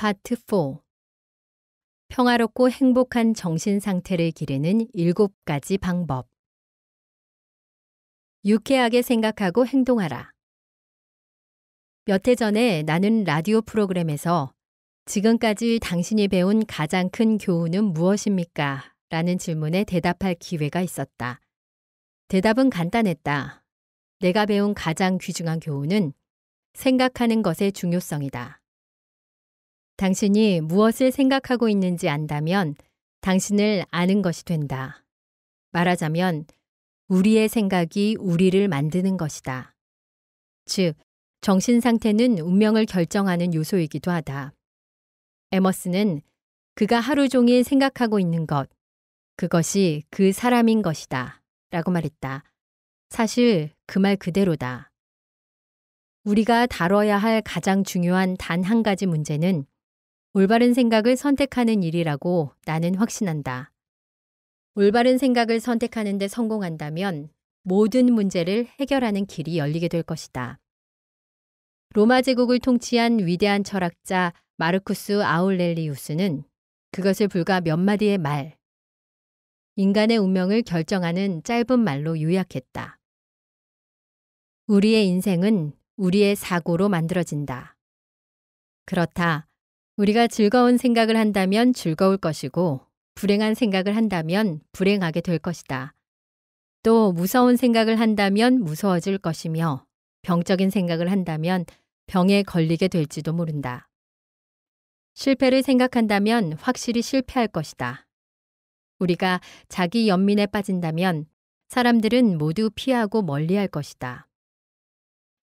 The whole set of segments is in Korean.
파트 4. 평화롭고 행복한 정신 상태를 기르는 7가지 방법. 유쾌하게 생각하고 행동하라. 몇 해 전에 나는 라디오 프로그램에서 지금까지 당신이 배운 가장 큰 교훈은 무엇입니까? 라는 질문에 대답할 기회가 있었다. 대답은 간단했다. 내가 배운 가장 귀중한 교훈은 생각하는 것의 중요성이다. 당신이 무엇을 생각하고 있는지 안다면 당신을 아는 것이 된다. 말하자면 우리의 생각이 우리를 만드는 것이다. 즉, 정신 상태는 운명을 결정하는 요소이기도 하다. 에머스는 그가 하루 종일 생각하고 있는 것, 그것이 그 사람인 것이다. 라고 말했다. 사실 그 말 그대로다. 우리가 다뤄야 할 가장 중요한 단 한 가지 문제는 올바른 생각을 선택하는 일이라고 나는 확신한다. 올바른 생각을 선택하는 데 성공한다면 모든 문제를 해결하는 길이 열리게 될 것이다. 로마 제국을 통치한 위대한 철학자 마르쿠스 아울렐리우스는 그것을 불과 몇 마디의 말, 인간의 운명을 결정하는 짧은 말로 요약했다. 우리의 인생은 우리의 사고로 만들어진다. 그렇다. 우리가 즐거운 생각을 한다면 즐거울 것이고 불행한 생각을 한다면 불행하게 될 것이다. 또 무서운 생각을 한다면 무서워질 것이며 병적인 생각을 한다면 병에 걸리게 될지도 모른다. 실패를 생각한다면 확실히 실패할 것이다. 우리가 자기 연민에 빠진다면 사람들은 모두 피하고 멀리할 것이다.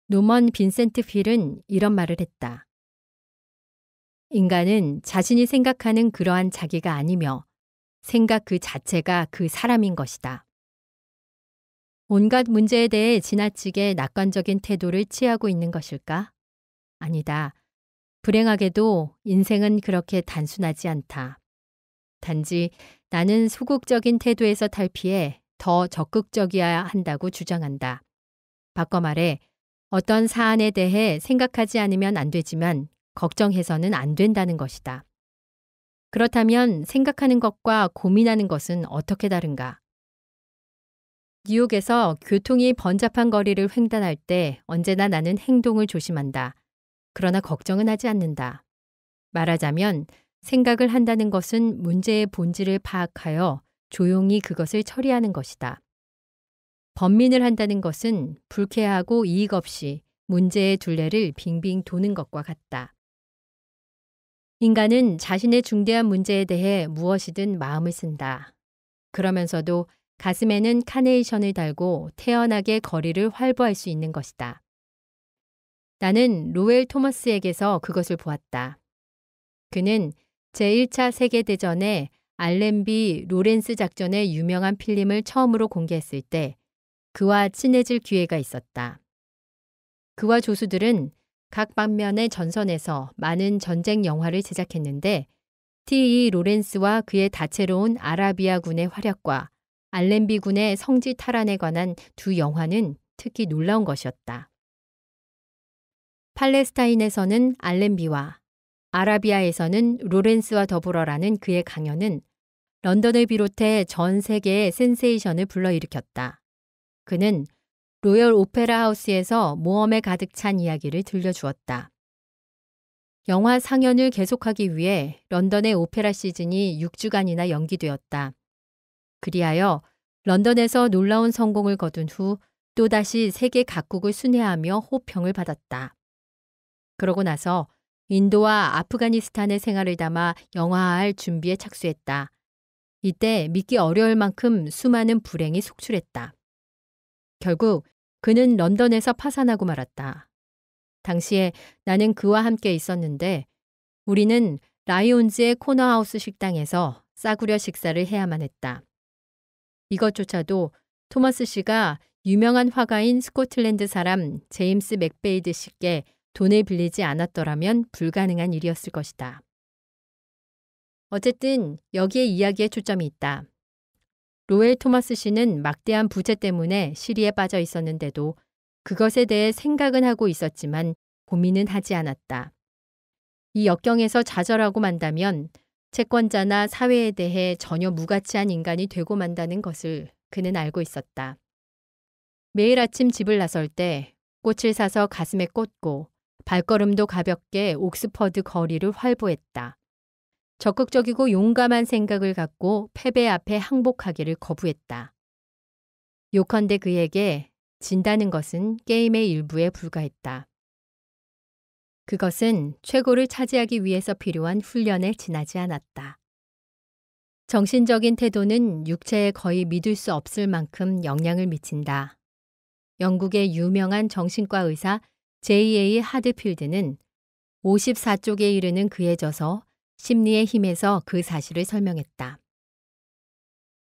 노먼 빈센트 필은 이런 말을 했다. 인간은 자신이 생각하는 그러한 자기가 아니며 생각 그 자체가 그 사람인 것이다. 온갖 문제에 대해 지나치게 낙관적인 태도를 취하고 있는 것일까? 아니다. 불행하게도 인생은 그렇게 단순하지 않다. 단지 나는 소극적인 태도에서 탈피해 더 적극적이어야 한다고 주장한다. 바꿔 말해 어떤 사안에 대해 생각하지 않으면 안 되지만 걱정해서는 안 된다는 것이다. 그렇다면 생각하는 것과 고민하는 것은 어떻게 다른가? 뉴욕에서 교통이 번잡한 거리를 횡단할 때 언제나 나는 행동을 조심한다. 그러나 걱정은 하지 않는다. 말하자면 생각을 한다는 것은 문제의 본질을 파악하여 조용히 그것을 처리하는 것이다. 번민을 한다는 것은 불쾌하고 이익 없이 문제의 둘레를 빙빙 도는 것과 같다. 인간은 자신의 중대한 문제에 대해 무엇이든 마음을 쓴다. 그러면서도 가슴에는 카네이션을 달고 태연하게 거리를 활보할 수 있는 것이다. 나는 로웰 토머스에게서 그것을 보았다. 그는 제1차 세계대전에 알렌비 로렌스 작전의 유명한 필름을 처음으로 공개했을 때 그와 친해질 기회가 있었다. 그와 조수들은 각 방면의 전선에서 많은 전쟁 영화를 제작했는데 T.E. 로렌스와 그의 다채로운 아라비아 군의 활약과 알렌비 군의 성지 탈환에 관한 두 영화는 특히 놀라운 것이었다. 팔레스타인에서는 알렌비와 아라비아에서는 로렌스와 더불어라는 그의 강연은 런던을 비롯해 전 세계의 센세이션을 불러일으켰다. 그는 로열 오페라 하우스에서 모험에 가득 찬 이야기를 들려주었다. 영화 상연을 계속하기 위해 런던의 오페라 시즌이 6주간이나 연기되었다. 그리하여 런던에서 놀라운 성공을 거둔 후 또다시 세계 각국을 순회하며 호평을 받았다. 그러고 나서 인도와 아프가니스탄의 생활을 담아 영화화할 준비에 착수했다. 이때 믿기 어려울 만큼 수많은 불행이 속출했다. 결국 그는 런던에서 파산하고 말았다. 당시에 나는 그와 함께 있었는데 우리는 라이온즈의 코너하우스 식당에서 싸구려 식사를 해야만 했다. 이것조차도 토머스 씨가 유명한 화가인 스코틀랜드 사람 제임스 맥베이드 씨께 돈을 빌리지 않았더라면 불가능한 일이었을 것이다. 어쨌든 여기에 이야기에 초점이 있다. 로엘 토머스 씨는 막대한 부채 때문에 시리에 빠져 있었는데도 그것에 대해 생각은 하고 있었지만 고민은 하지 않았다. 이 역경에서 좌절하고 만다면 채권자나 사회에 대해 전혀 무가치한 인간이 되고 만다는 것을 그는 알고 있었다. 매일 아침 집을 나설 때 꽃을 사서 가슴에 꽂고 발걸음도 가볍게 옥스퍼드 거리를 활보했다. 적극적이고 용감한 생각을 갖고 패배 앞에 항복하기를 거부했다. 요컨대 그에게 진다는 것은 게임의 일부에 불과했다. 그것은 최고를 차지하기 위해서 필요한 훈련에 지나지 않았다. 정신적인 태도는 육체에 거의 믿을 수 없을 만큼 영향을 미친다. 영국의 유명한 정신과 의사 J.A. 하드필드는 54쪽에 이르는 그에 져서 심리의 힘에서 그 사실을 설명했다.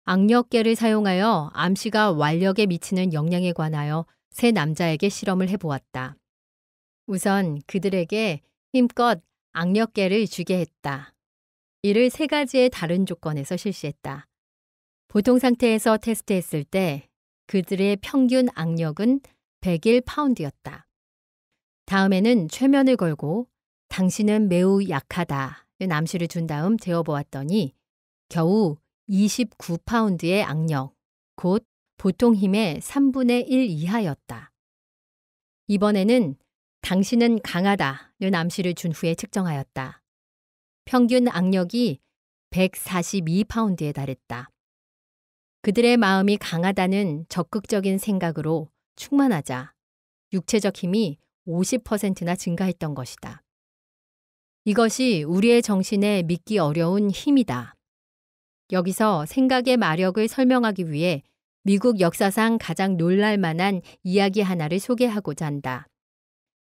악력계를 사용하여 암시가 완력에 미치는 영향에 관하여 세 남자에게 실험을 해보았다. 우선 그들에게 힘껏 악력계를 쥐게 했다. 이를 세 가지의 다른 조건에서 실시했다. 보통 상태에서 테스트했을 때 그들의 평균 악력은 101파운드였다. 다음에는 최면을 걸고 당신은 매우 약하다는 암시를 준 다음 재어보았더니 겨우 29파운드의 악력, 곧 보통 힘의 3분의 1 이하였다. 이번에는 당신은 강하다는 암시를 준 후에 측정하였다. 평균 악력이 142파운드에 달했다. 그들의 마음이 강하다는 적극적인 생각으로 충만하자 육체적 힘이 50%나 증가했던 것이다. 이것이 우리의 정신에 믿기 어려운 힘이다. 여기서 생각의 마력을 설명하기 위해 미국 역사상 가장 놀랄 만한 이야기 하나를 소개하고자 한다.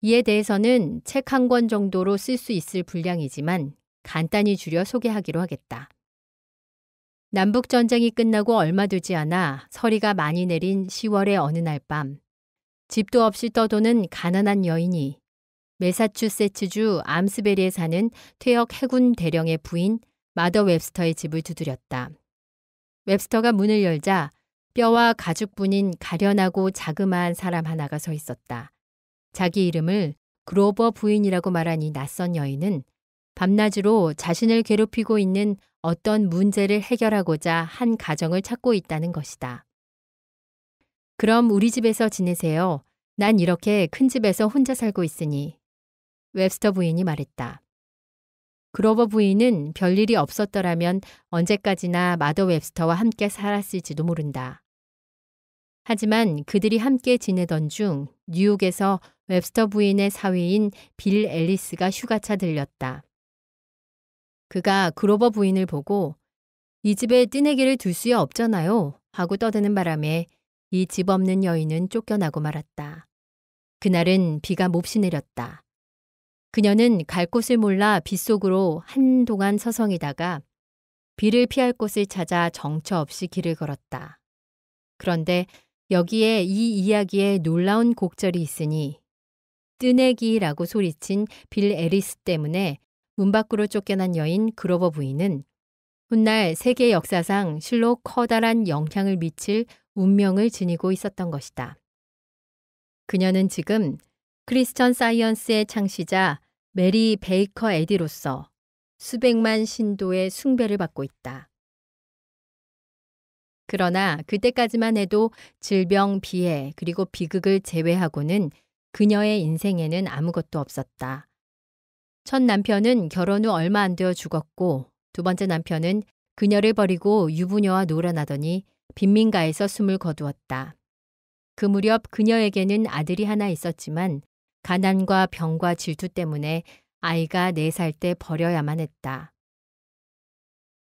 이에 대해서는 책 한 권 정도로 쓸 수 있을 분량이지만 간단히 줄여 소개하기로 하겠다. 남북전쟁이 끝나고 얼마 되지 않아 서리가 많이 내린 10월의 어느 날 밤, 집도 없이 떠도는 가난한 여인이 매사추세츠주 암스베리에 사는 퇴역 해군 대령의 부인 마더 웹스터의 집을 두드렸다. 웹스터가 문을 열자 뼈와 가죽뿐인 가련하고 자그마한 사람 하나가 서 있었다. 자기 이름을 그로버 부인이라고 말한 이 낯선 여인은 밤낮으로 자신을 괴롭히고 있는 어떤 문제를 해결하고자 한 가정을 찾고 있다는 것이다. 그럼 우리 집에서 지내세요. 난 이렇게 큰 집에서 혼자 살고 있으니. 웹스터 부인이 말했다. 그로버 부인은 별일이 없었더라면 언제까지나 마더 웹스터와 함께 살았을지도 모른다. 하지만 그들이 함께 지내던 중 뉴욕에서 웹스터 부인의 사위인 빌 앨리스가 휴가차 들렸다. 그가 그로버 부인을 보고 이 집에 뜨내기를 둘 수야 없잖아요 하고 떠드는 바람에 이 집 없는 여인은 쫓겨나고 말았다. 그날은 비가 몹시 내렸다. 그녀는 갈 곳을 몰라 빗속으로 한동안 서성이다가 비를 피할 곳을 찾아 정처 없이 길을 걸었다. 그런데 여기에 이 이야기에 놀라운 곡절이 있으니 뜨내기라고 소리친 빌 애리스 때문에 문 밖으로 쫓겨난 여인 그로버 부인은 훗날 세계 역사상 실로 커다란 영향을 미칠 운명을 지니고 있었던 것이다. 그녀는 지금 크리스천 사이언스의 창시자 메리 베이커 에디로서 수백만 신도의 숭배를 받고 있다. 그러나 그때까지만 해도 질병, 비해 그리고 비극을 제외하고는 그녀의 인생에는 아무것도 없었다. 첫 남편은 결혼 후 얼마 안 되어 죽었고 두 번째 남편은 그녀를 버리고 유부녀와 놀아나더니 빈민가에서 숨을 거두었다. 그 무렵 그녀에게는 아들이 하나 있었지만 가난과 병과 질투 때문에 아이가 4살 때 버려야만 했다.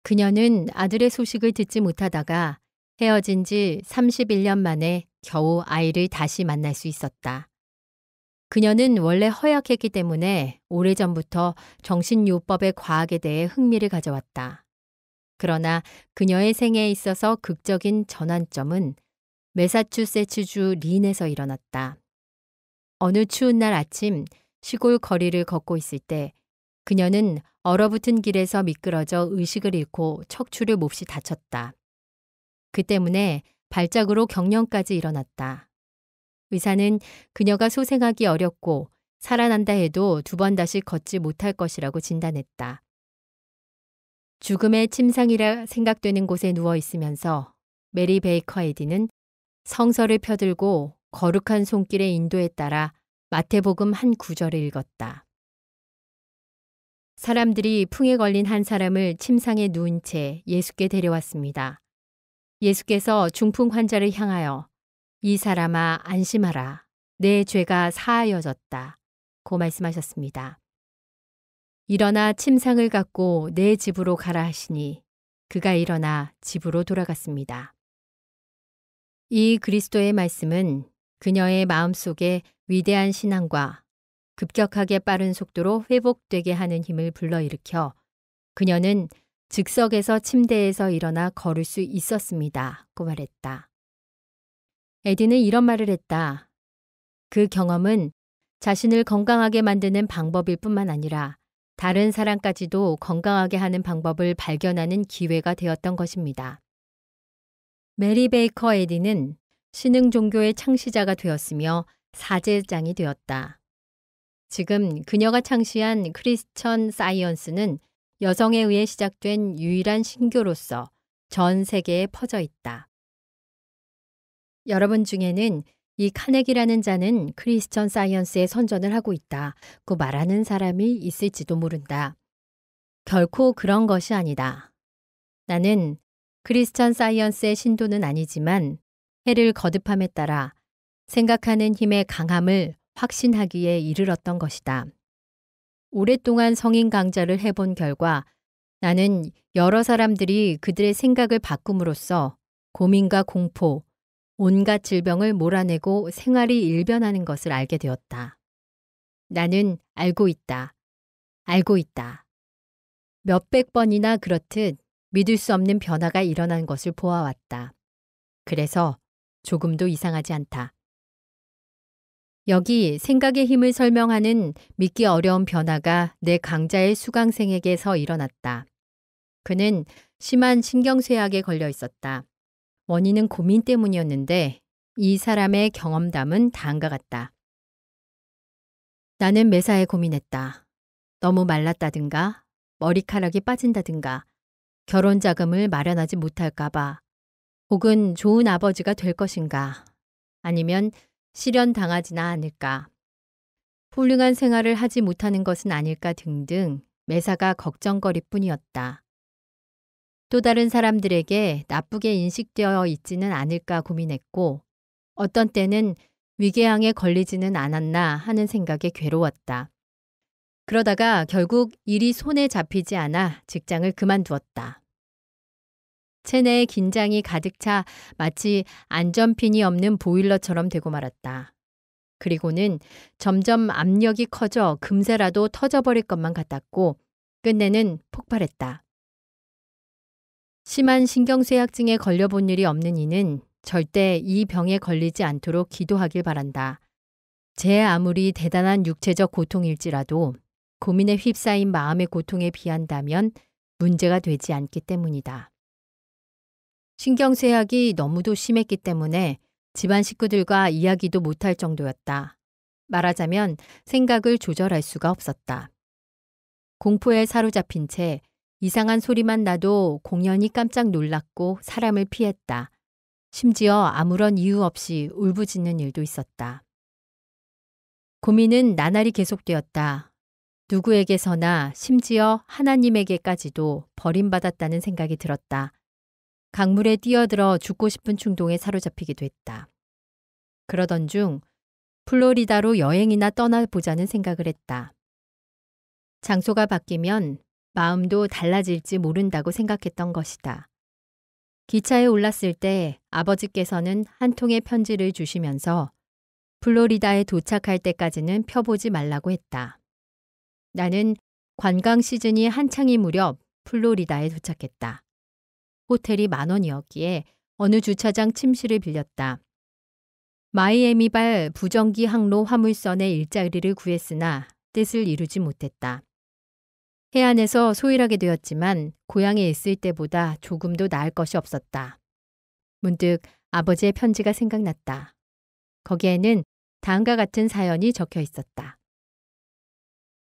그녀는 아들의 소식을 듣지 못하다가 헤어진 지 31년 만에 겨우 아이를 다시 만날 수 있었다. 그녀는 원래 허약했기 때문에 오래전부터 정신요법의 과학에 대해 흥미를 가져왔다. 그러나 그녀의 생애에 있어서 극적인 전환점은 매사추세츠주 린에서 일어났다. 어느 추운 날 아침 시골 거리를 걷고 있을 때 그녀는 얼어붙은 길에서 미끄러져 의식을 잃고 척추를 몹시 다쳤다. 그 때문에 발작으로 경련까지 일어났다. 의사는 그녀가 소생하기 어렵고 살아난다 해도 2번 다시 걷지 못할 것이라고 진단했다. 죽음의 침상이라 생각되는 곳에 누워 있으면서 메리 베이커 에디는 성서를 펴들고 거룩한 손길의 인도에 따라 마태복음 한 구절을 읽었다. 사람들이 풍에 걸린 한 사람을 침상에 누운 채 예수께 데려왔습니다. 예수께서 중풍 환자를 향하여 이 사람아 안심하라. 내 죄가 사하여졌다. 고 말씀하셨습니다. 일어나 침상을 갖고 내 집으로 가라 하시니 그가 일어나 집으로 돌아갔습니다. 이 그리스도의 말씀은 그녀의 마음속에 위대한 신앙과 급격하게 빠른 속도로 회복되게 하는 힘을 불러일으켜 그녀는 즉석에서 침대에서 일어나 걸을 수 있었습니다. 고 말했다. 에디는 이런 말을 했다. 그 경험은 자신을 건강하게 만드는 방법일 뿐만 아니라 다른 사람까지도 건강하게 하는 방법을 발견하는 기회가 되었던 것입니다. 메리 베이커 에디는 신흥 종교의 창시자가 되었으며 사제장이 되었다. 지금 그녀가 창시한 크리스천 사이언스는 여성에 의해 시작된 유일한 신교로서 전 세계에 퍼져 있다. 여러분 중에는 이 카네기라는 자는 크리스천 사이언스의 선전을 하고 있다고 말하는 사람이 있을지도 모른다. 결코 그런 것이 아니다. 나는 크리스천 사이언스의 신도는 아니지만 해를 거듭함에 따라 생각하는 힘의 강함을 확신하기에 이르렀던 것이다. 오랫동안 성인 강좌를 해본 결과 나는 여러 사람들이 그들의 생각을 바꿈으로써 고민과 공포, 온갖 질병을 몰아내고 생활이 일변하는 것을 알게 되었다. 나는 알고 있다. 알고 있다. 몇백 번이나 그렇듯 믿을 수 없는 변화가 일어난 것을 보아왔다. 그래서 조금도 이상하지 않다. 여기 생각의 힘을 설명하는 믿기 어려운 변화가 내 강자의 수강생에게서 일어났다. 그는 심한 신경쇠약에 걸려 있었다. 원인은 고민 때문이었는데 이 사람의 경험담은 다음과 같다. 나는 매사에 고민했다. 너무 말랐다든가 머리카락이 빠진다든가 결혼 자금을 마련하지 못할까봐 혹은 좋은 아버지가 될 것인가 아니면 실현 당하지나 않을까 훌륭한 생활을 하지 못하는 것은 아닐까 등등 매사가 걱정거릴 뿐이었다. 또 다른 사람들에게 나쁘게 인식되어 있지는 않을까 고민했고 어떤 때는 위궤양에 걸리지는 않았나 하는 생각에 괴로웠다. 그러다가 결국 일이 손에 잡히지 않아 직장을 그만두었다. 체내에 긴장이 가득 차 마치 안전핀이 없는 보일러처럼 되고 말았다. 그리고는 점점 압력이 커져 금세라도 터져버릴 것만 같았고 끝내는 폭발했다. 심한 신경쇠약증에 걸려본 일이 없는 이는 절대 이 병에 걸리지 않도록 기도하길 바란다. 제 아무리 대단한 육체적 고통일지라도 고민에 휩싸인 마음의 고통에 비한다면 문제가 되지 않기 때문이다. 신경쇠약이 너무도 심했기 때문에 집안 식구들과 이야기도 못할 정도였다. 말하자면 생각을 조절할 수가 없었다. 공포에 사로잡힌 채 이상한 소리만 나도 공연히 깜짝 놀랐고 사람을 피했다. 심지어 아무런 이유 없이 울부짖는 일도 있었다. 고민은 나날이 계속되었다. 누구에게서나 심지어 하나님에게까지도 버림받았다는 생각이 들었다. 강물에 뛰어들어 죽고 싶은 충동에 사로잡히기도 했다. 그러던 중 플로리다로 여행이나 떠나보자는 생각을 했다. 장소가 바뀌면 마음도 달라질지 모른다고 생각했던 것이다. 기차에 올랐을 때 아버지께서는 한 통의 편지를 주시면서 플로리다에 도착할 때까지는 펴보지 말라고 했다. 나는 관광 시즌이 한창인 무렵 플로리다에 도착했다. 호텔이 10,000원이었기에 어느 주차장 침실을 빌렸다. 마이애미발 부정기 항로 화물선에 일자리를 구했으나 뜻을 이루지 못했다. 해안에서 소일하게 되었지만 고향에 있을 때보다 조금도 나을 것이 없었다. 문득 아버지의 편지가 생각났다. 거기에는 다음과 같은 사연이 적혀 있었다.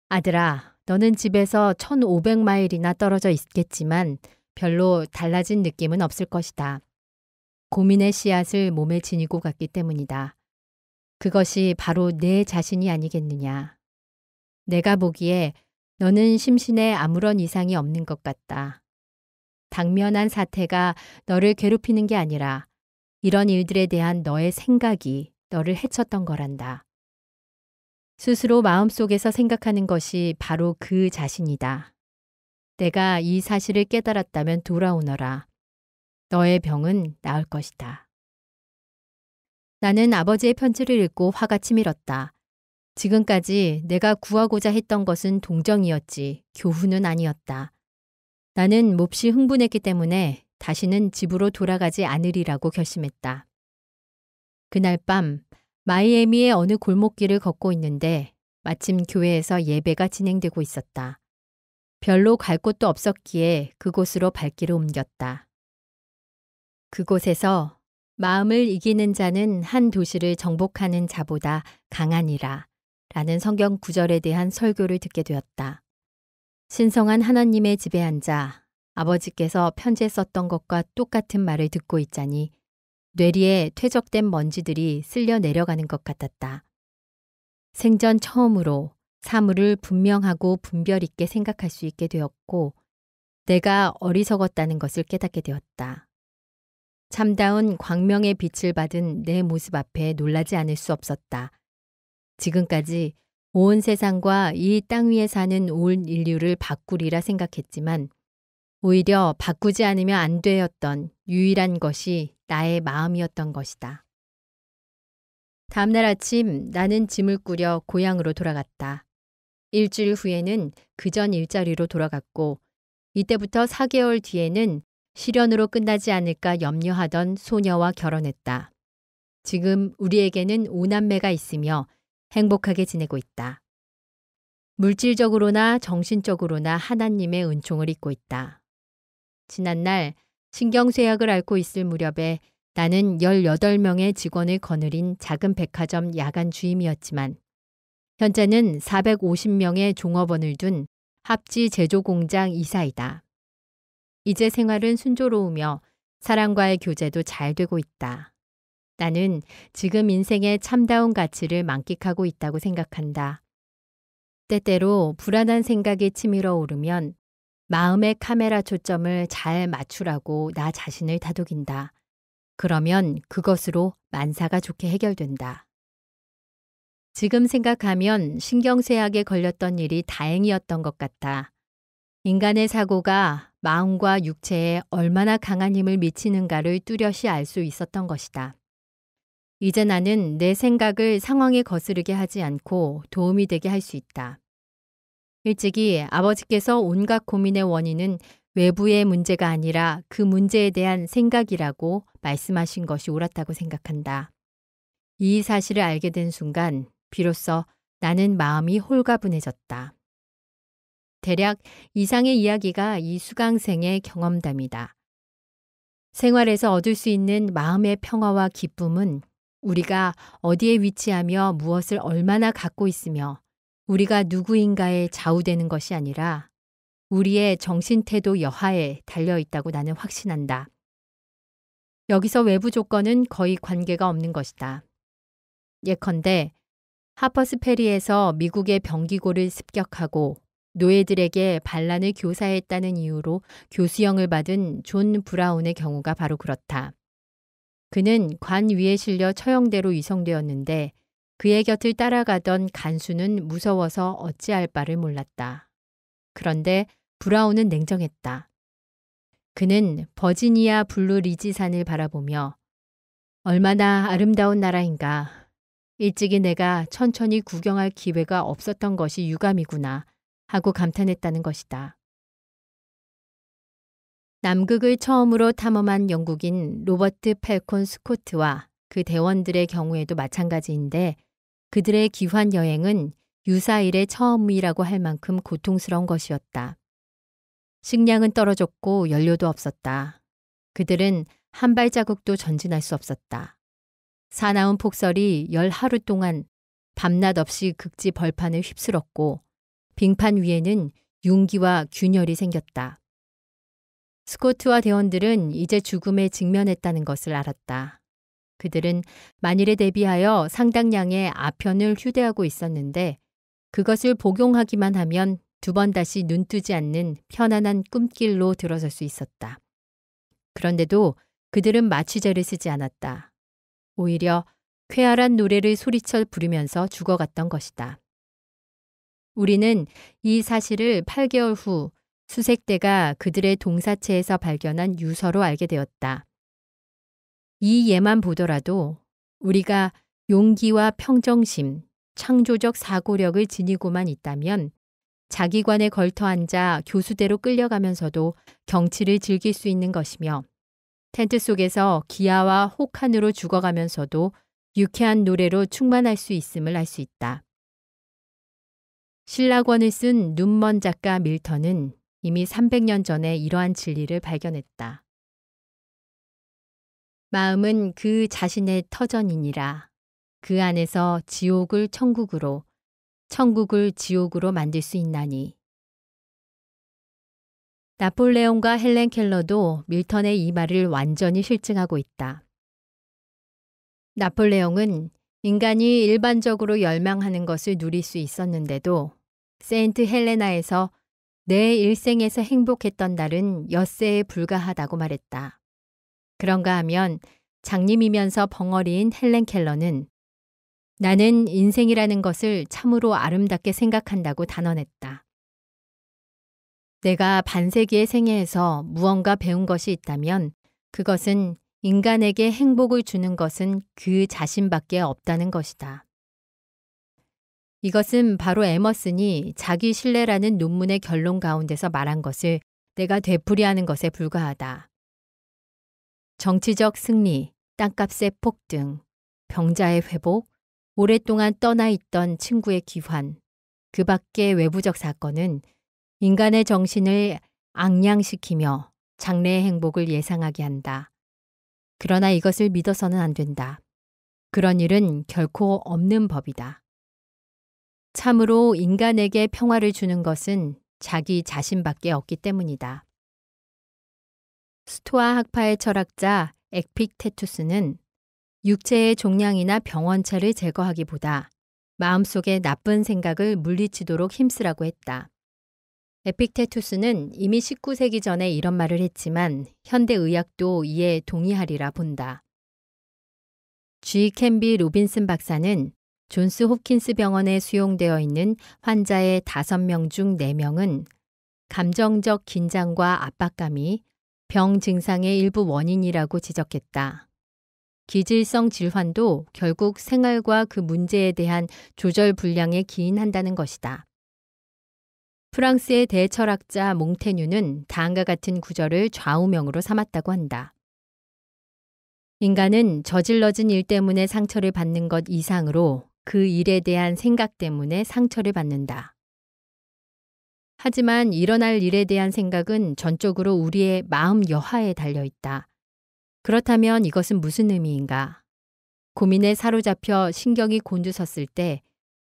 아들아, 너는 집에서 1500마일이나 떨어져 있겠지만 별로 달라진 느낌은 없을 것이다. 고민의 씨앗을 몸에 지니고 갔기 때문이다. 그것이 바로 내 자신이 아니겠느냐. 내가 보기에 너는 심신에 아무런 이상이 없는 것 같다. 당면한 사태가 너를 괴롭히는 게 아니라 이런 일들에 대한 너의 생각이 너를 해쳤던 거란다. 스스로 마음속에서 생각하는 것이 바로 그 자신이다. 내가 이 사실을 깨달았다면 돌아오너라. 너의 병은 나을 것이다. 나는 아버지의 편지를 읽고 화가 치밀었다. 지금까지 내가 구하고자 했던 것은 동정이었지 교훈은 아니었다. 나는 몹시 흥분했기 때문에 다시는 집으로 돌아가지 않으리라고 결심했다. 그날 밤 마이애미의 어느 골목길을 걷고 있는데 마침 교회에서 예배가 진행되고 있었다. 별로 갈 곳도 없었기에 그곳으로 발길을 옮겼다. 그곳에서 마음을 이기는 자는 한 도시를 정복하는 자보다 강하니라 라는 성경 구절에 대한 설교를 듣게 되었다. 신성한 하나님의 집에 앉아 아버지께서 편지에 썼던 것과 똑같은 말을 듣고 있자니 뇌리에 퇴적된 먼지들이 쓸려 내려가는 것 같았다. 생전 처음으로 사물을 분명하고 분별 있게 생각할 수 있게 되었고 내가 어리석었다는 것을 깨닫게 되었다. 참다운 광명의 빛을 받은 내 모습 앞에 놀라지 않을 수 없었다. 지금까지 온 세상과 이 땅 위에 사는 온 인류를 바꾸리라 생각했지만 오히려 바꾸지 않으면 안 되었던 유일한 것이 나의 마음이었던 것이다. 다음날 아침 나는 짐을 꾸려 고향으로 돌아갔다. 일주일 후에는 그전 일자리로 돌아갔고 이때부터 4개월 뒤에는 실연으로 끝나지 않을까 염려하던 소녀와 결혼했다. 지금 우리에게는 5남매가 있으며 행복하게 지내고 있다. 물질적으로나 정신적으로나 하나님의 은총을 입고 있다. 지난날 신경쇠약을 앓고 있을 무렵에 나는 18명의 직원을 거느린 작은 백화점 야간 주임이었지만 현재는 450명의 종업원을 둔 합지 제조공장 이사이다. 이제 생활은 순조로우며 사람과의 교제도 잘 되고 있다. 나는 지금 인생의 참다운 가치를 만끽하고 있다고 생각한다. 때때로 불안한 생각이 치밀어 오르면 마음의 카메라 초점을 잘 맞추라고 나 자신을 다독인다. 그러면 그것으로 만사가 좋게 해결된다. 지금 생각하면 신경쇠약에 걸렸던 일이 다행이었던 것 같아. 인간의 사고가 마음과 육체에 얼마나 강한 힘을 미치는가를 뚜렷이 알 수 있었던 것이다. 이제 나는 내 생각을 상황에 거스르게 하지 않고 도움이 되게 할 수 있다. 일찍이 아버지께서 온갖 고민의 원인은 외부의 문제가 아니라 그 문제에 대한 생각이라고 말씀하신 것이 옳았다고 생각한다. 이 사실을 알게 된 순간 비로소 나는 마음이 홀가분해졌다. 대략 이상의 이야기가 이 수강생의 경험담이다. 생활에서 얻을 수 있는 마음의 평화와 기쁨은 우리가 어디에 위치하며 무엇을 얼마나 갖고 있으며 우리가 누구인가에 좌우되는 것이 아니라 우리의 정신태도 여하에 달려있다고 나는 확신한다. 여기서 외부 조건은 거의 관계가 없는 것이다. 예컨대 하퍼스페리에서 미국의 병기고를 습격하고 노예들에게 반란을 교사했다는 이유로 교수형을 받은 존 브라운의 경우가 바로 그렇다. 그는 관 위에 실려 처형대로 이송되었는데 그의 곁을 따라가던 간수는 무서워서 어찌할 바를 몰랐다. 그런데 브라운은 냉정했다. 그는 버지니아 블루 리지산을 바라보며 얼마나 아름다운 나라인가. 일찍이 내가 천천히 구경할 기회가 없었던 것이 유감이구나 하고 감탄했다는 것이다. 남극을 처음으로 탐험한 영국인 로버트 펠콘 스코트와 그 대원들의 경우에도 마찬가지인데 그들의 귀환 여행은 유사일의 처음이라고 할 만큼 고통스러운 것이었다. 식량은 떨어졌고 연료도 없었다. 그들은 한 발자국도 전진할 수 없었다. 사나운 폭설이 10하루 동안 밤낮 없이 극지 벌판을 휩쓸었고 빙판 위에는 윤기와 균열이 생겼다. 스코트와 대원들은 이제 죽음에 직면했다는 것을 알았다. 그들은 만일에 대비하여 상당량의 아편을 휴대하고 있었는데 그것을 복용하기만 하면 두 번 다시 눈뜨지 않는 편안한 꿈길로 들어설 수 있었다. 그런데도 그들은 마취제를 쓰지 않았다. 오히려 쾌활한 노래를 소리쳐 부르면서 죽어갔던 것이다. 우리는 이 사실을 8개월 후 수색대가 그들의 동사체에서 발견한 유서로 알게 되었다. 이 예만 보더라도 우리가 용기와 평정심, 창조적 사고력을 지니고만 있다면 자기관에 걸터 앉아 교수대로 끌려가면서도 경치를 즐길 수 있는 것이며 텐트 속에서 기아와 혹한으로 죽어가면서도 유쾌한 노래로 충만할 수 있음을 알 수 있다. 신라권을 쓴 눈먼 작가 밀턴은 이미 300년 전에 이러한 진리를 발견했다. 마음은 그 자신의 터전이니라. 그 안에서 지옥을 천국으로, 천국을 지옥으로 만들 수 있나니. 나폴레옹과 헬렌 켈러도 밀턴의 이 말을 완전히 실증하고 있다. 나폴레옹은 인간이 일반적으로 열망하는 것을 누릴 수 있었는데도 세인트 헬레나에서 내 일생에서 행복했던 날은 엿새에 불과하다고 말했다. 그런가 하면 장님이면서 벙어리인 헬렌 켈러는 나는 인생이라는 것을 참으로 아름답게 생각한다고 단언했다. 내가 반세기의 생애에서 무언가 배운 것이 있다면 그것은 인간에게 행복을 주는 것은 그 자신밖에 없다는 것이다. 이것은 바로 에머슨이 자기 신뢰라는 논문의 결론 가운데서 말한 것을 내가 되풀이하는 것에 불과하다. 정치적 승리, 땅값의 폭등, 병자의 회복, 오랫동안 떠나 있던 친구의 귀환, 그 밖의 외부적 사건은 인간의 정신을 앙양시키며 장래의 행복을 예상하게 한다. 그러나 이것을 믿어서는 안 된다. 그런 일은 결코 없는 법이다. 참으로 인간에게 평화를 주는 것은 자기 자신밖에 없기 때문이다. 스토아 학파의 철학자 에픽테투스는 육체의 종양이나 병원체를 제거하기보다 마음속의 나쁜 생각을 물리치도록 힘쓰라고 했다. 에픽테투스는 이미 19세기 전에 이런 말을 했지만 현대의학도 이에 동의하리라 본다. G. 캔비 로빈슨 박사는 존스 홉킨스 병원에 수용되어 있는 환자의 5명 중 4명은 감정적 긴장과 압박감이 병 증상의 일부 원인이라고 지적했다. 기질성 질환도 결국 생활과 그 문제에 대한 조절 불량에 기인한다는 것이다. 프랑스의 대철학자 몽테뉴는 다음과 같은 구절을 좌우명으로 삼았다고 한다. 인간은 저질러진 일 때문에 상처를 받는 것 이상으로 그 일에 대한 생각 때문에 상처를 받는다. 하지만 일어날 일에 대한 생각은 전적으로 우리의 마음 여하에 달려있다. 그렇다면 이것은 무슨 의미인가? 고민에 사로잡혀 신경이 곤두섰을 때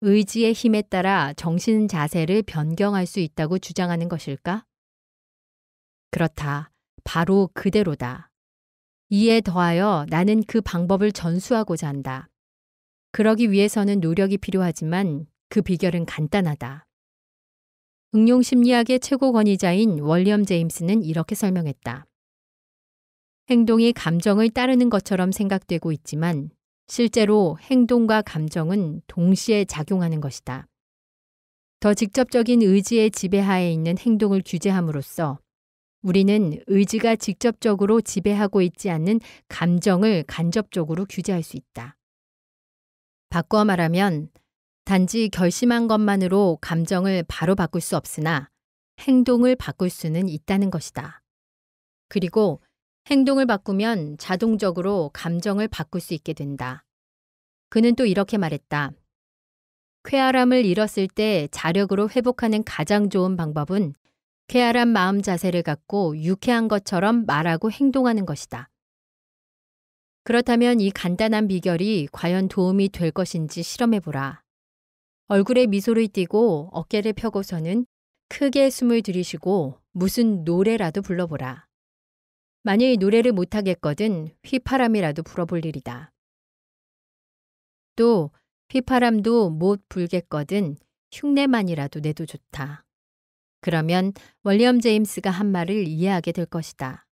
의지의 힘에 따라 정신 자세를 변경할 수 있다고 주장하는 것일까? 그렇다. 바로 그대로다. 이에 더하여 나는 그 방법을 전수하고자 한다. 그러기 위해서는 노력이 필요하지만 그 비결은 간단하다. 응용심리학의 최고 권위자인 월리엄 제임스는 이렇게 설명했다. 행동이 감정을 따르는 것처럼 생각되고 있지만 실제로 행동과 감정은 동시에 작용하는 것이다. 더 직접적인 의지의 지배하에 있는 행동을 규제함으로써 우리는 의지가 직접적으로 지배하고 있지 않는 감정을 간접적으로 규제할 수 있다. 바꿔 말하면 단지 결심한 것만으로 감정을 바로 바꿀 수 없으나 행동을 바꿀 수는 있다는 것이다. 그리고 행동을 바꾸면 자동적으로 감정을 바꿀 수 있게 된다. 그는 또 이렇게 말했다. 쾌활함을 잃었을 때 자력으로 회복하는 가장 좋은 방법은 쾌활한 마음 자세를 갖고 유쾌한 것처럼 말하고 행동하는 것이다. 그렇다면 이 간단한 비결이 과연 도움이 될 것인지 실험해보라. 얼굴에 미소를 띠고 어깨를 펴고서는 크게 숨을 들이쉬고 무슨 노래라도 불러보라. 만일 노래를 못하겠거든 휘파람이라도 불어볼 일이다. 또 휘파람도 못 불겠거든 흉내만이라도 내도 좋다. 그러면 월리엄 제임스가 한 말을 이해하게 될 것이다.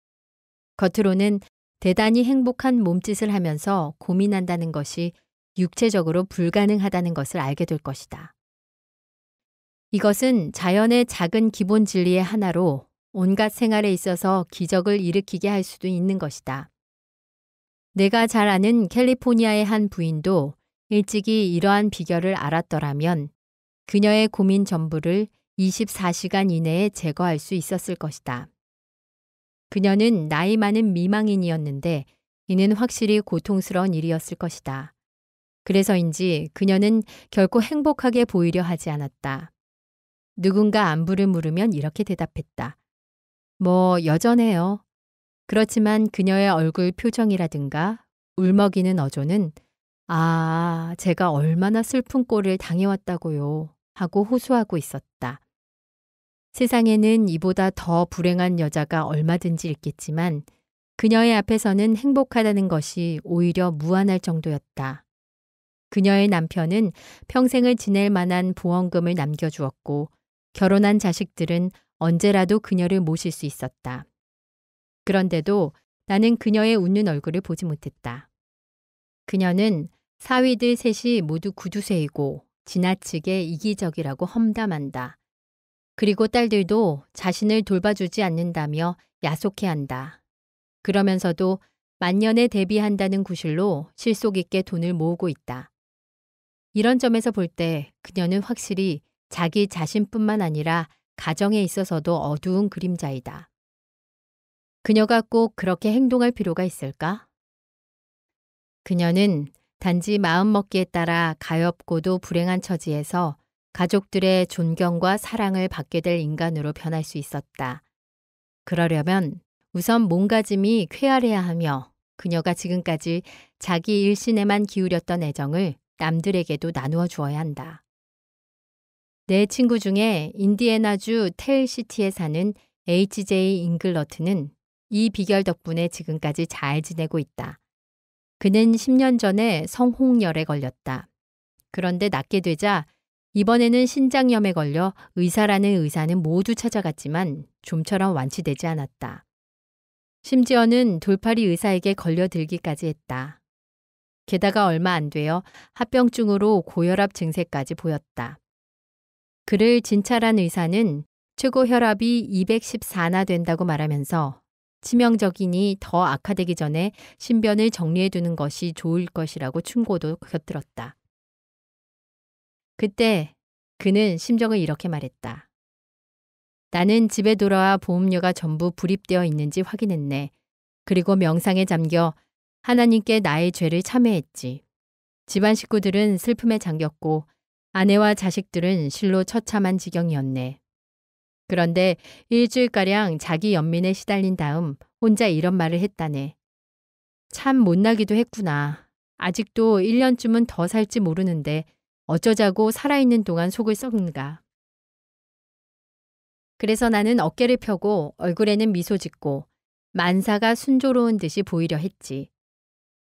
겉으로는 대단히 행복한 몸짓을 하면서 고민한다는 것이 육체적으로 불가능하다는 것을 알게 될 것이다. 이것은 자연의 작은 기본 진리의 하나로 온갖 생활에 있어서 기적을 일으키게 할 수도 있는 것이다. 내가 잘 아는 캘리포니아의 한 부인도 일찍이 이러한 비결을 알았더라면 그녀의 고민 전부를 24시간 이내에 제거할 수 있었을 것이다. 그녀는 나이 많은 미망인이었는데 이는 확실히 고통스러운 일이었을 것이다. 그래서인지 그녀는 결코 행복하게 보이려 하지 않았다. 누군가 안부를 물으면 이렇게 대답했다. 뭐 여전해요. 그렇지만 그녀의 얼굴 표정이라든가 울먹이는 어조는 제가 얼마나 슬픈 꼴을 당해왔다고요 하고 호소하고 있었다. 세상에는 이보다 더 불행한 여자가 얼마든지 있겠지만 그녀의 앞에서는 행복하다는 것이 오히려 무안할 정도였다. 그녀의 남편은 평생을 지낼 만한 보험금을 남겨주었고 결혼한 자식들은 언제라도 그녀를 모실 수 있었다. 그런데도 나는 그녀의 웃는 얼굴을 보지 못했다. 그녀는 사위들 셋이 모두 구두쇠이고 지나치게 이기적이라고 험담한다. 그리고 딸들도 자신을 돌봐주지 않는다며 야속해한다. 그러면서도 만년에 대비한다는 구실로 실속 있게 돈을 모으고 있다. 이런 점에서 볼 때 그녀는 확실히 자기 자신뿐만 아니라 가정에 있어서도 어두운 그림자이다. 그녀가 꼭 그렇게 행동할 필요가 있을까? 그녀는 단지 마음먹기에 따라 가엾고도 불행한 처지에서 가족들의 존경과 사랑을 받게 될 인간으로 변할 수 있었다. 그러려면 우선 몸가짐이 쾌활해야 하며 그녀가 지금까지 자기 일신에만 기울였던 애정을 남들에게도 나누어 주어야 한다. 내 친구 중에 인디애나주 텔시티에 사는 H.J. 잉글러트는 이 비결 덕분에 지금까지 잘 지내고 있다. 그는 10년 전에 성홍열에 걸렸다. 그런데 낫게 되자 이번에는 신장염에 걸려 의사라는 의사는 모두 찾아갔지만 좀처럼 완치되지 않았다. 심지어는 돌팔이 의사에게 걸려들기까지 했다. 게다가 얼마 안 되어 합병증으로 고혈압 증세까지 보였다. 그를 진찰한 의사는 최고 혈압이 214나 된다고 말하면서 치명적이니 더 악화되기 전에 신변을 정리해두는 것이 좋을 것이라고 충고도 곁들였다. 그때 그는 심정을 이렇게 말했다. 나는 집에 돌아와 보험료가 전부 불입되어 있는지 확인했네. 그리고 명상에 잠겨 하나님께 나의 죄를 참회했지. 집안 식구들은 슬픔에 잠겼고 아내와 자식들은 실로 처참한 지경이었네. 그런데 일주일가량 자기 연민에 시달린 다음 혼자 이런 말을 했다네. 참 못나기도 했구나. 아직도 1년쯤은 더 살지 모르는데 어쩌자고 살아있는 동안 속을 썩는가. 그래서 나는 어깨를 펴고 얼굴에는 미소 짓고 만사가 순조로운 듯이 보이려 했지.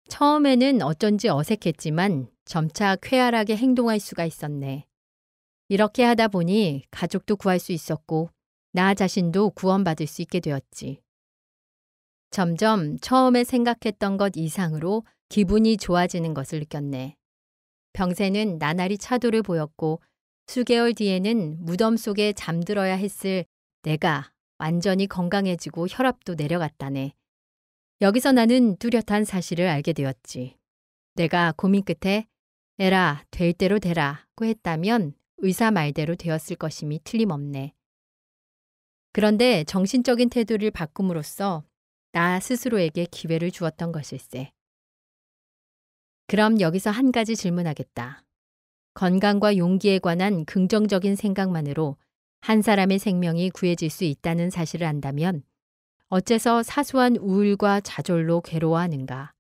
처음에는 어쩐지 어색했지만 점차 쾌활하게 행동할 수가 있었네. 이렇게 하다 보니 가족도 구할 수 있었고 나 자신도 구원받을 수 있게 되었지. 점점 처음에 생각했던 것 이상으로 기분이 좋아지는 것을 느꼈네. 병세는 나날이 차도를 보였고 수개월 뒤에는 무덤 속에 잠들어야 했을 내가 완전히 건강해지고 혈압도 내려갔다네. 여기서 나는 뚜렷한 사실을 알게 되었지. 내가 고민 끝에 에라 될 대로 되라고 했다면 의사 말대로 되었을 것임이 틀림없네. 그런데 정신적인 태도를 바꿈으로써 나 스스로에게 기회를 주었던 것일세. 그럼 여기서 한 가지 질문하겠다. 건강과 용기에 관한 긍정적인 생각만으로 한 사람의 생명이 구해질 수 있다는 사실을 안다면 어째서 사소한 우울과 좌절로 괴로워하는가?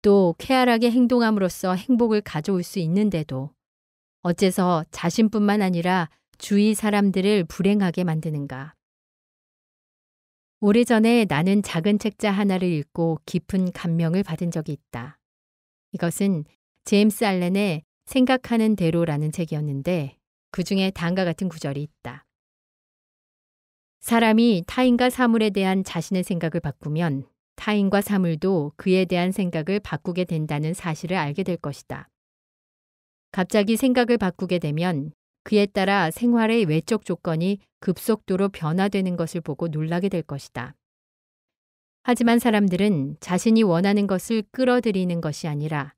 또 쾌활하게 행동함으로써 행복을 가져올 수 있는데도 어째서 자신뿐만 아니라 주위 사람들을 불행하게 만드는가? 오래전에 나는 작은 책자 하나를 읽고 깊은 감명을 받은 적이 있다. 이것은 제임스 알렌의 생각하는 대로라는 책이었는데 그 중에 다음과 같은 구절이 있다. 사람이 타인과 사물에 대한 자신의 생각을 바꾸면 타인과 사물도 그에 대한 생각을 바꾸게 된다는 사실을 알게 될 것이다. 갑자기 생각을 바꾸게 되면 그에 따라 생활의 외적 조건이 급속도로 변화되는 것을 보고 놀라게 될 것이다. 하지만 사람들은 자신이 원하는 것을 끌어들이는 것이 아니라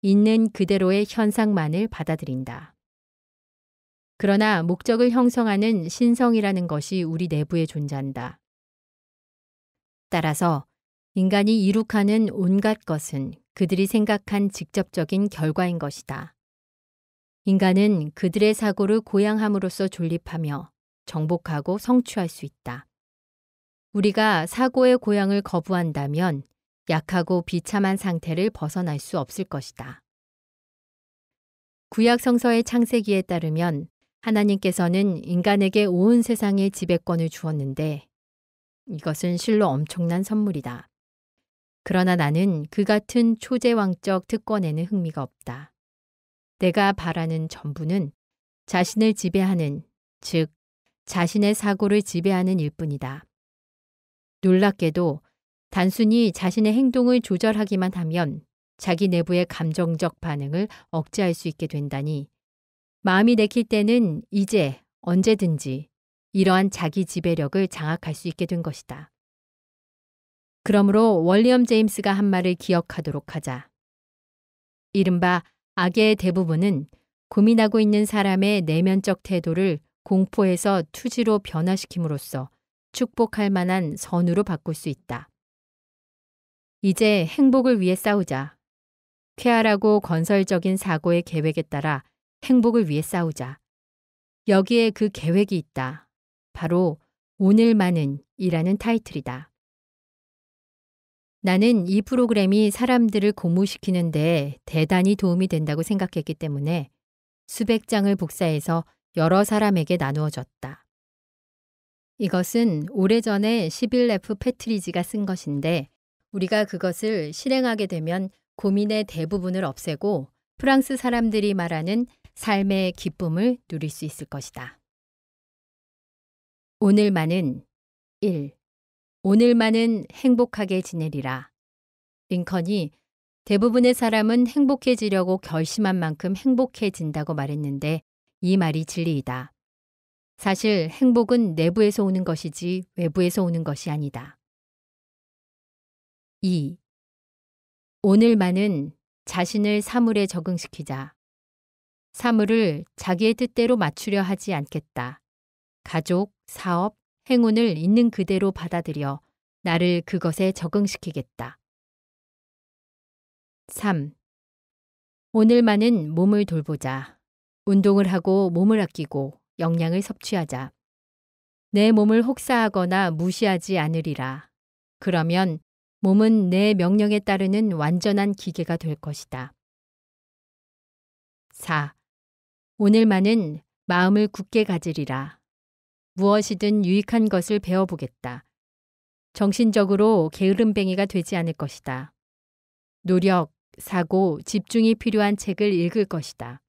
있는 그대로의 현상만을 받아들인다. 그러나 목적을 형성하는 신성이라는 것이 우리 내부에 존재한다. 따라서 인간이 이룩하는 온갖 것은 그들이 생각한 직접적인 결과인 것이다. 인간은 그들의 사고를 고양함으로써 존립하며 정복하고 성취할 수 있다. 우리가 사고의 고양을 거부한다면 약하고 비참한 상태를 벗어날 수 없을 것이다. 구약 성서의 창세기에 따르면 하나님께서는 인간에게 온 세상의 지배권을 주었는데 이것은 실로 엄청난 선물이다. 그러나 나는 그 같은 초제왕적 특권에는 흥미가 없다. 내가 바라는 전부는 자신을 지배하는, 즉 자신의 사고를 지배하는 일뿐이다. 놀랍게도 단순히 자신의 행동을 조절하기만 하면 자기 내부의 감정적 반응을 억제할 수 있게 된다니 마음이 내킬 때는 이제 언제든지 이러한 자기 지배력을 장악할 수 있게 된 것이다. 그러므로 월리엄 제임스가 한 말을 기억하도록 하자. 이른바 악의 대부분은 고민하고 있는 사람의 내면적 태도를 공포에서 투지로 변화시킴으로써 축복할 만한 선으로 바꿀 수 있다. 이제 행복을 위해 싸우자. 쾌활하고 건설적인 사고의 계획에 따라 행복을 위해 싸우자. 여기에 그 계획이 있다. 바로 오늘만은 이라는 타이틀이다. 나는 이 프로그램이 사람들을 고무시키는 데 대단히 도움이 된다고 생각했기 때문에 수백 장을 복사해서 여러 사람에게 나누어 줬다. 이것은 오래전에 시빌 F. 패트리지가 쓴 것인데 우리가 그것을 실행하게 되면 고민의 대부분을 없애고 프랑스 사람들이 말하는 삶의 기쁨을 누릴 수 있을 것이다. 오늘만은 1. 오늘만은 행복하게 지내리라. 링컨이 대부분의 사람은 행복해지려고 결심한 만큼 행복해진다고 말했는데 이 말이 진리이다. 사실 행복은 내부에서 오는 것이지 외부에서 오는 것이 아니다. 2. 오늘만은 자신을 사물에 적응시키자. 사물을 자기의 뜻대로 맞추려 하지 않겠다. 가족, 사업, 행운을 있는 그대로 받아들여 나를 그것에 적응시키겠다. 3. 오늘만은 몸을 돌보자. 운동을 하고 몸을 아끼고 영양을 섭취하자. 내 몸을 혹사하거나 무시하지 않으리라. 그러면 몸은 내 명령에 따르는 완전한 기계가 될 것이다. 4. 오늘만은 마음을 굳게 가지리라. 무엇이든 유익한 것을 배워보겠다. 정신적으로 게으름뱅이가 되지 않을 것이다. 노력, 사고, 집중이 필요한 책을 읽을 것이다.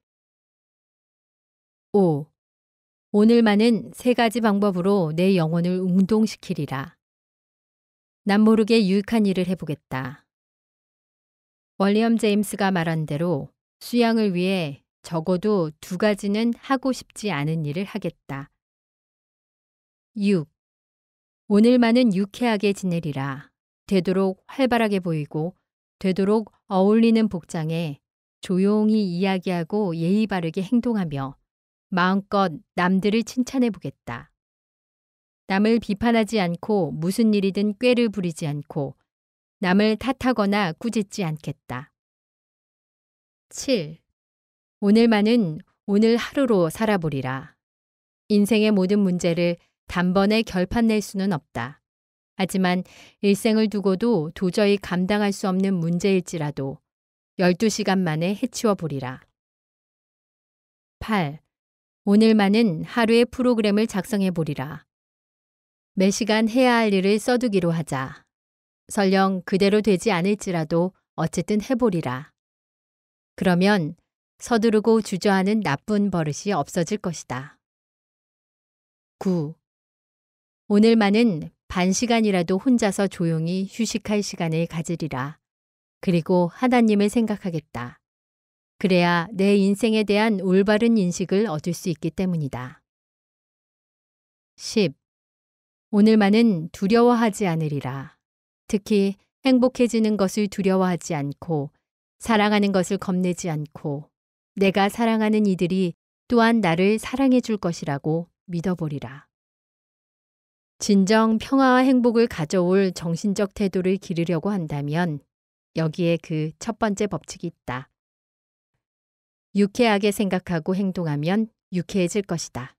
5. 오늘만은 3가지 방법으로 내 영혼을 운동시키리라. 남 모르게 유익한 일을 해보겠다. 월리엄 제임스가 말한 대로 수양을 위해 적어도 2가지는 하고 싶지 않은 일을 하겠다. 6. 오늘만은 유쾌하게 지내리라. 되도록 활발하게 보이고 되도록 어울리는 복장에 조용히 이야기하고 예의 바르게 행동하며 마음껏 남들을 칭찬해 보겠다. 남을 비판하지 않고 무슨 일이든 꾀를 부리지 않고 남을 탓하거나 꾸짖지 않겠다. 7. 오늘만은 오늘 하루로 살아보리라. 인생의 모든 문제를 단번에 결판 낼 수는 없다. 하지만 일생을 두고도 도저히 감당할 수 없는 문제일지라도 12시간 만에 해치워 보리라. 8. 오늘만은 하루의 프로그램을 작성해 보리라. 매 시간 해야 할 일을 써두기로 하자. 설령 그대로 되지 않을지라도 어쨌든 해보리라. 그러면 서두르고 주저하는 나쁜 버릇이 없어질 것이다. 9. 오늘만은 반 시간이라도 혼자서 조용히 휴식할 시간을 가지리라. 그리고 하나님을 생각하겠다. 그래야 내 인생에 대한 올바른 인식을 얻을 수 있기 때문이다. 10. 오늘만은 두려워하지 않으리라. 특히 행복해지는 것을 두려워하지 않고 사랑하는 것을 겁내지 않고 내가 사랑하는 이들이 또한 나를 사랑해 줄 것이라고 믿어보리라. 진정 평화와 행복을 가져올 정신적 태도를 기르려고 한다면 여기에 그 첫 번째 법칙이 있다. 유쾌하게 생각하고 행동하면 유쾌해질 것이다.